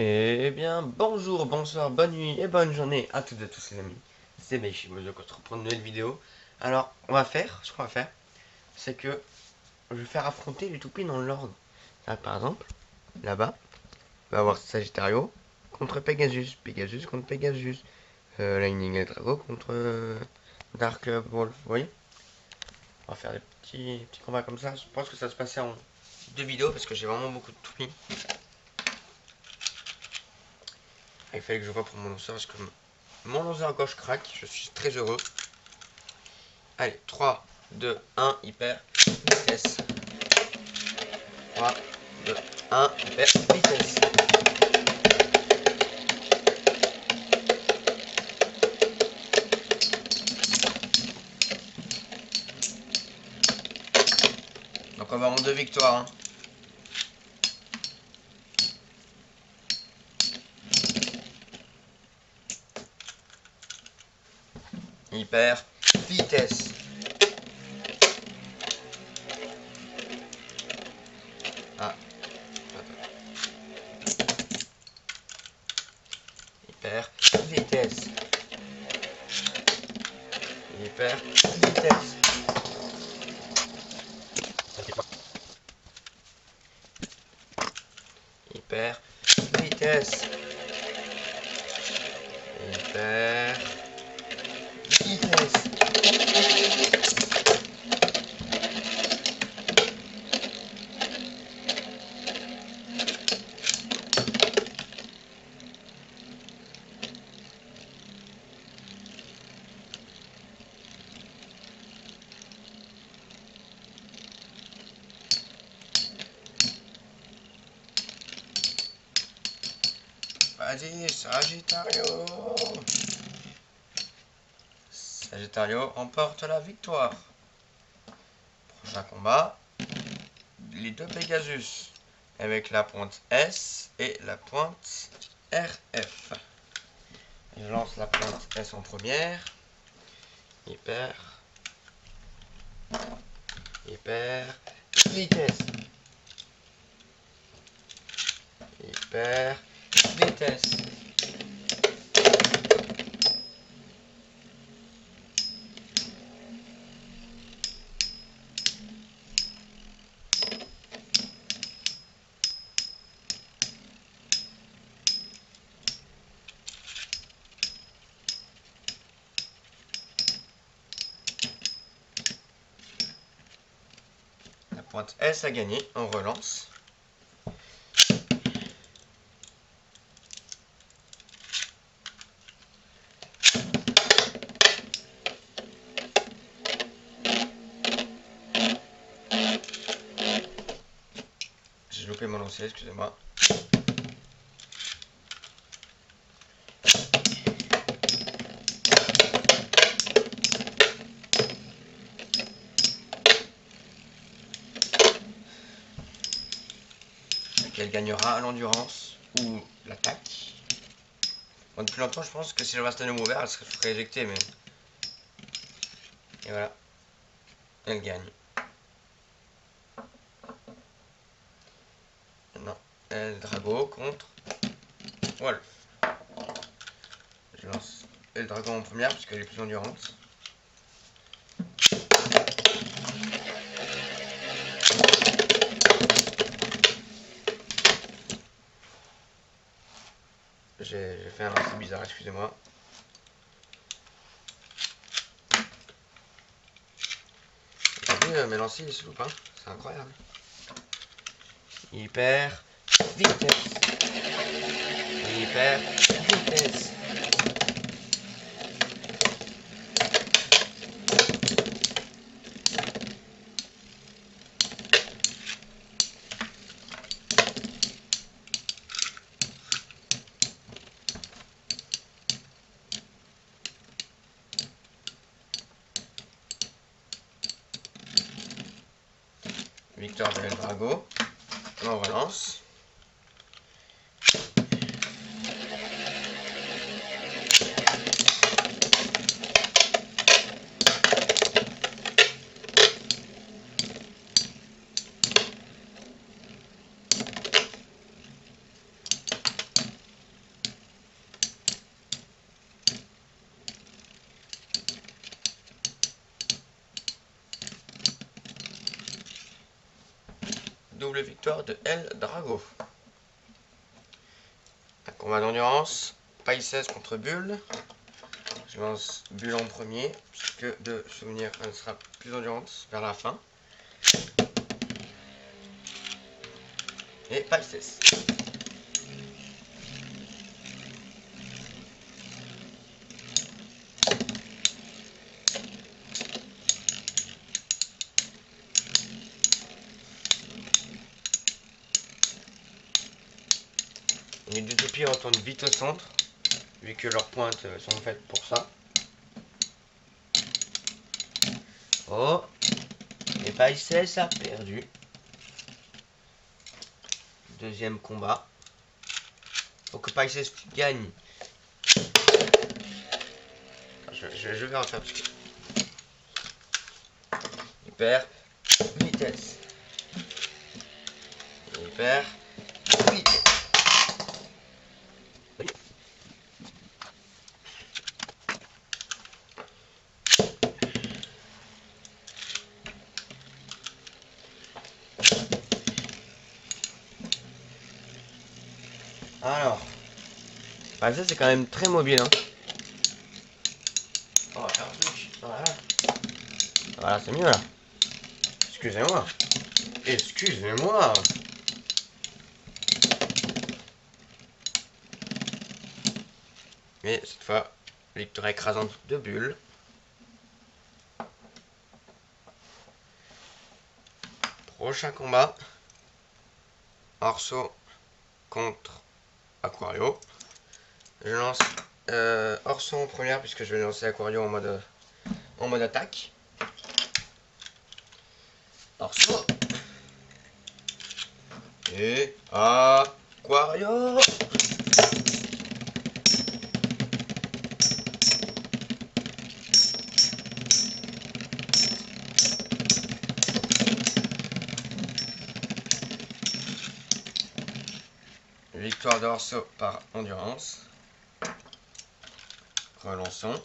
Eh bien, bonjour, bonsoir, bonne nuit et bonne journée à toutes et tous les amis. C'est Meishi Mojo qu'on se reprend une nouvelle vidéo. Alors, ce qu'on va faire, c'est que je vais faire affronter les toupies dans l'ordre. Par exemple, là-bas, on va avoir Sagittario contre Pegasus, Pegasus contre Pegasus, Lightning et Drago contre Dark Wolf, vous voyez. On va faire des petits combats comme ça. Je pense que ça va se passer en 2 vidéos parce que j'ai vraiment beaucoup de toupies. Il fallait que je vois pour mon lanceur parce que mon lanceur gauche craque, je suis très heureux. Allez, 3, 2, 1, hyper vitesse. 3, 2, 1, hyper vitesse. Donc on va avoir 2 victoires. Hein. Hyper vitesse. Ah, hyper vitesse. Hyper vitesse. Hyper vitesse. Hyper vitesse. Vas-y, Sagittario. Sagittario emporte la victoire. Prochain combat, les 2 Pegasus avec la pointe S et la pointe RF. Je lance la pointe S en première. Hyper vitesse. Hyper vitesse. La pointe S a gagné, on relance. J'ai loupé mon lancer, excusez-moi. Elle gagnera l'endurance ou l'attaque. Bon, depuis longtemps, je pense que si je reste un homme ouvert, elle serait éjectée, mais. Et voilà. Elle gagne. Maintenant, El Drago contre Wolf. Je lance El Drago en première, parce qu'elle est plus endurante. J'ai fait un lancer bizarre, excusez-moi. Vous avez vu, mes lancers, ils se loupent, hein. C'est incroyable. Hyper vitesse. Hyper vitesse. Victoire de El Drago. On relance. double victoire de El Drago. Un combat d'endurance. Païsès contre Bull. Je lance Bull en premier, puisque de souvenir, elle sera plus endurance vers la fin. Et Païsès. Les deux toupies retournent vite au centre, vu que leurs pointes sont faites pour ça. Oh, et Païsès a perdu. Deuxième combat. Faut que Païsès gagne. Je vais refaire parce que il perd vitesse. Il perd vitesse. Alors, ça c'est quand même très mobile. Hein. On va faire un truc. Voilà. Voilà, c'est mieux là. Excusez-moi. Excusez-moi. Mais cette fois, victoire écrasante de Bull. Prochain combat. Orso contre Aquario. Je lance Orso en première puisque je vais lancer Aquario en mode attaque. Orso. Et Aquario. Victoire d'Orso par endurance. Relançons.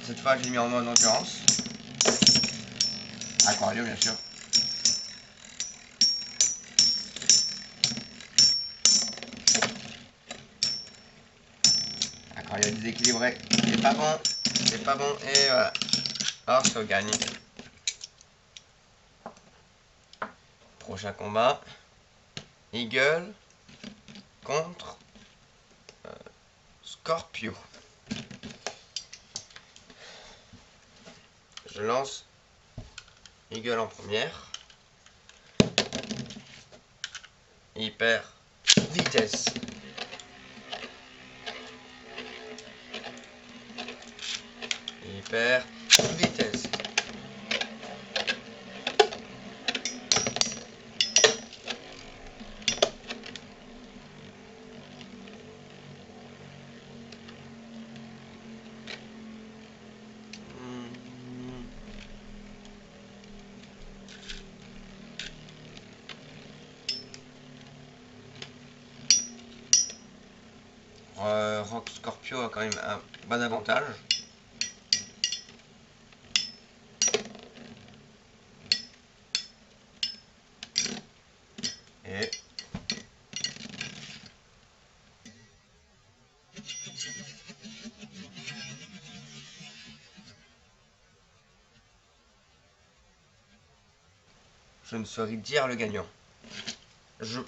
Cette fois, j'ai mis en mode endurance. Aquario, bien sûr. Aquario déséquilibré. C'est pas bon. C'est pas bon. Et voilà. Orso gagne. Prochain combat. Eagle contre Scorpio. Je lance Eagle en première. Il perd vitesse. Il perd vitesse. Rock Scorpio a quand même un bon avantage. Et je ne saurais dire le gagnant. Je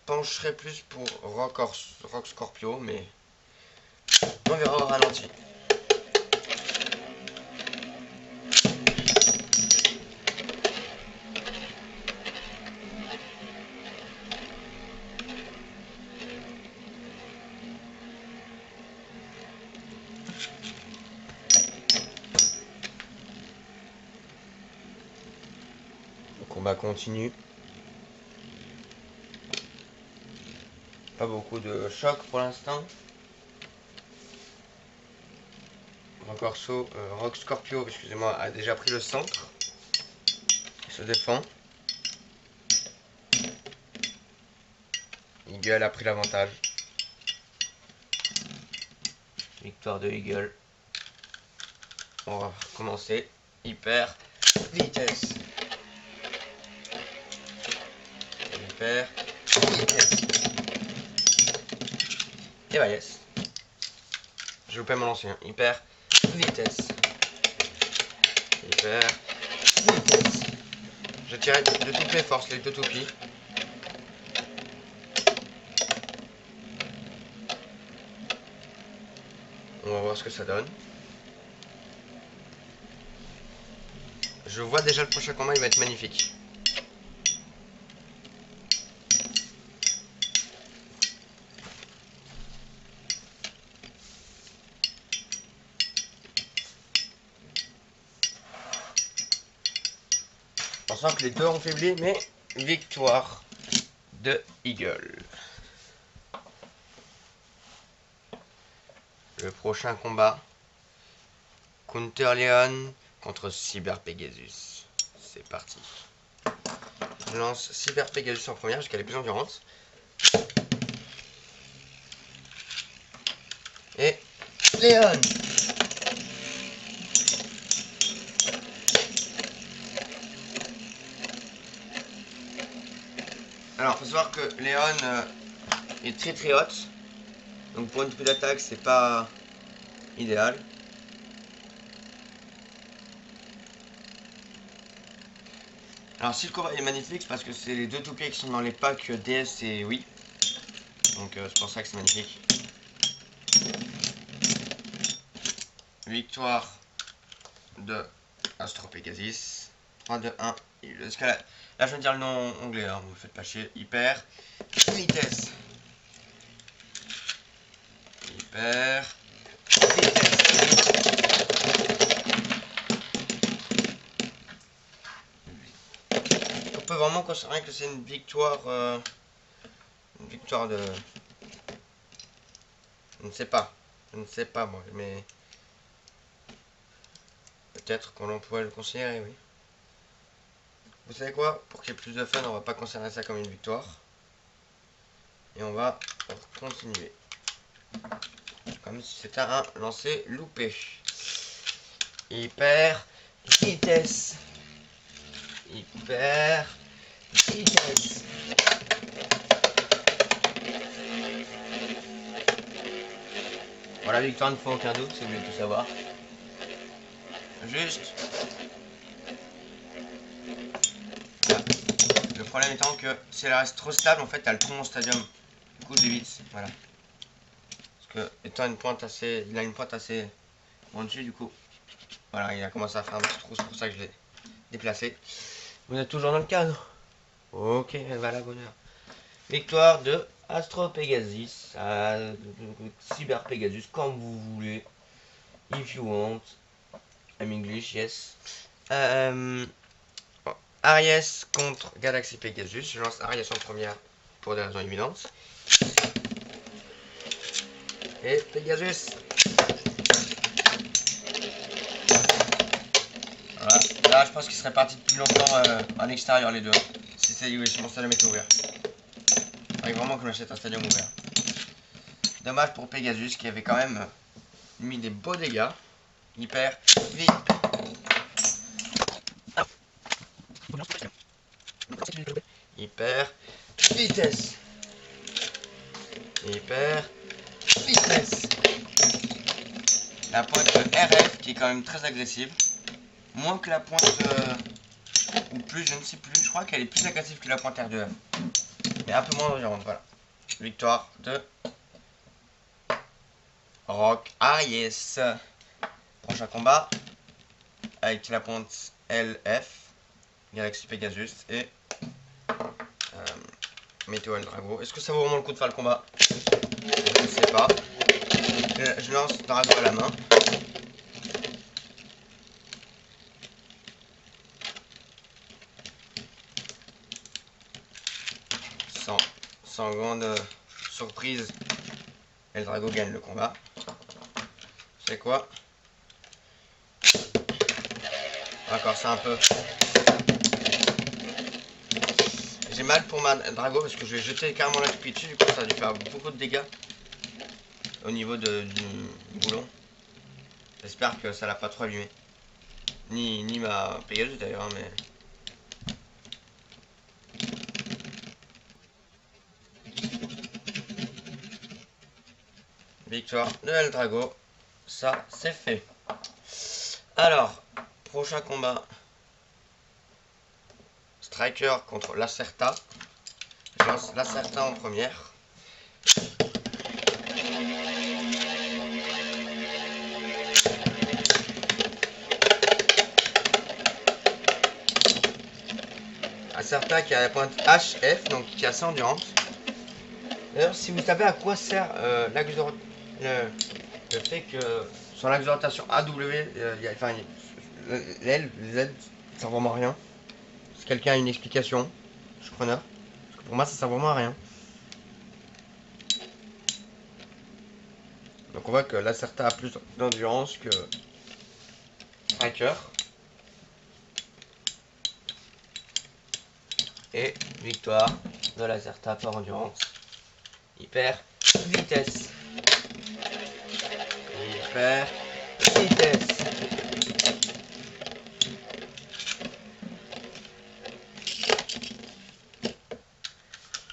pencherai plus pour Rock Scorpio, mais on verra au ralenti. Le combat continue. Pas beaucoup de choc pour l'instant. Rock Scorpio, excusez-moi, a déjà pris le centre. Il se défend. Eagle a pris l'avantage. Victoire de Eagle. On va recommencer. Hyper vitesse. Hyper vitesse. Et bah yes. Je vais pas me lancer. Hyper vitesse. Hyper vitesse. Je tirais de toutes mes forces les deux toupies. On va voir ce que ça donne. Je vois déjà le prochain combat, il va être magnifique. On sent que les deux ont faibli, mais victoire de Eagle. Le prochain combat, Counter Leon contre Cyber Pegasus. C'est parti. Je lance Cyber Pegasus en première, jusqu'à les plus endurantes. Et Leon. Alors, faut savoir que Leon est très haute. Donc pour une toupe d'attaque, c'est pas idéal. Alors si le combat est magnifique, c'est parce que c'est les deux toupiers qui sont dans les packs DS et oui. Donc c'est pour ça que c'est magnifique. Victoire de Astro Pegasus. 3, 2, 1. Là je viens de dire le nom anglais, hein, vous faites pas chier. Hyper vitesse. Hyper vitesse. On peut vraiment considérer que c'est une victoire de... Je ne sais pas moi, mais peut-être qu'on pourrait le considérer, oui. Vous savez quoi? Pour qu'il y ait plus de fun, on va pas considérer ça comme une victoire. Et on va continuer. Comme si c'était un lancer loupé. Hyper vitesse. Hyper vitesse. Voilà, victoire ne fait aucun doute, si vous voulez tout savoir. Juste. Voilà. Le problème étant que si elle reste trop stable, en fait, elle tombe en stadium. Du coup, j'évite. Voilà. Parce que, étant une pointe assez. Il a une pointe assez en dessus, du coup. Voilà, il a commencé à faire un petit trou, c'est pour ça que je l'ai déplacé. Vous êtes toujours dans le cadre? Ok, elle va à la bonne heure. Victoire de Astro Pegasus, Cyber Pegasus, comme vous voulez. If you want. I'm English, yes. Aries contre Galaxy Pegasus. Je lance Aries en première pour des raisons évidentes. Et Pegasus. Voilà. Là, je pense qu'il serait parti depuis longtemps à l'extérieur, les deux. Si c'est oui, mon stadium est ouvert. Il faudrait vraiment que j'achète un stadium ouvert. Dommage pour Pegasus qui avait quand même mis des beaux dégâts. Hyper vite. Hyper vitesse. Hyper vitesse. La pointe RF qui est quand même très agressive. Moins que la pointe ou plus, je ne sais plus. Je crois qu'elle est plus agressive que la pointe R2F. Mais un peu moins environnante, voilà. Victoire de Rock Aries. Prochain combat avec la pointe LF, Galaxy Pegasus et Météo Drago. Est-ce que ça vaut vraiment le coup de faire le combat? Je ne sais pas. Je lance Drago à la main. Sans grande surprise, Eldrago gagne le combat. C'est quoi? D'accord, c'est un peu... J'ai mal pour ma Drago parce que je vais jeter carrément la toupie dessus, du coup ça a dû faire beaucoup de dégâts au niveau du boulon. J'espère que ça l'a pas trop allumé. Ni ma Pegasus d'ailleurs, mais... Victoire de El Drago. Ça, c'est fait. Alors, prochain combat. Striker contre Lacerta. Je lance Lacerta en première. Lacerta qui a la pointe HF, donc qui est assez endurante. D'ailleurs, si vous savez à quoi sert le fait que sur l'axe d'orientation AW, l'L, le Z, ça sert vraiment à rien. Si quelqu'un a une explication, je suis preneur. Parce que pour moi, ça sert vraiment à rien. Donc on voit que Lacerta a plus d'endurance que Striker. Et victoire de Lacerta par endurance. Il perd vitesse. Il perd vitesse.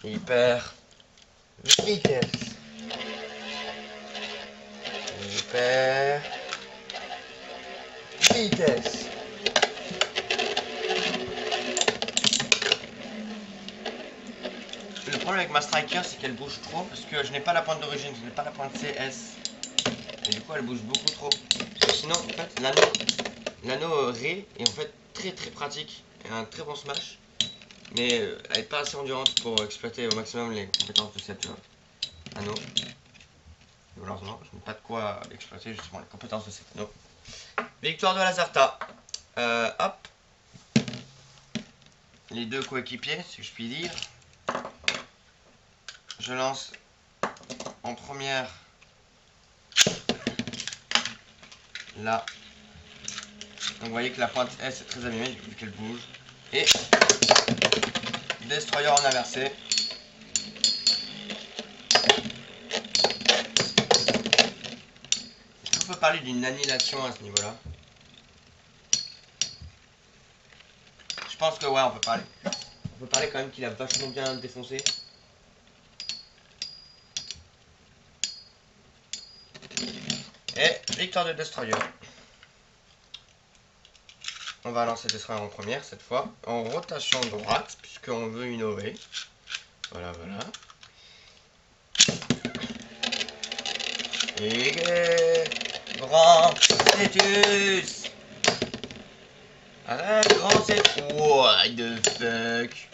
Il perd vitesse. Il perd vitesse. Le problème avec ma Striker, c'est qu'elle bouge trop parce que je n'ai pas la pointe d'origine, je n'ai pas la pointe CS. Et du coup, elle bouge beaucoup trop. Parce que sinon, en fait, l'anneau Ré est en fait très pratique et un très bon smash. Mais elle n'est pas assez endurante pour exploiter au maximum les compétences de cette anneau. Malheureusement, je n'ai pas de quoi exploiter justement les compétences de cet anneau. Victoire de Lacerta. Hop. Les deux coéquipiers, si je puis dire. Je lance en première là. Donc vous voyez que la pointe S est très abîmée vu qu'elle bouge. Et Destroyer en inversé. Est-ce qu'on peut parler d'une annihilation à ce niveau-là? Je pense que ouais, on peut parler. On peut parler quand même qu'il a vachement bien défoncé. Et victoire de Destroyer. On va lancer Destroyer en première cette fois, en rotation droite, puisqu'on veut innover. Voilà. Et grand Cetus. Arrête, grand Cetus. What the fuck.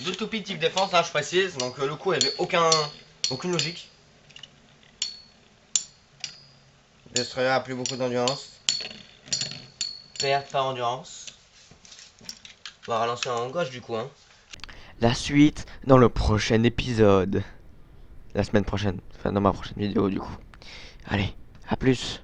Deux toupies type défense, hein, je précise. Donc le coup, il n'y avait aucune logique. Destroyer a plus beaucoup d'endurance. Perte par endurance. On va relancer en gauche du coup. Hein. La suite dans le prochain épisode. La semaine prochaine. Enfin, dans ma prochaine vidéo du coup. Allez, à plus.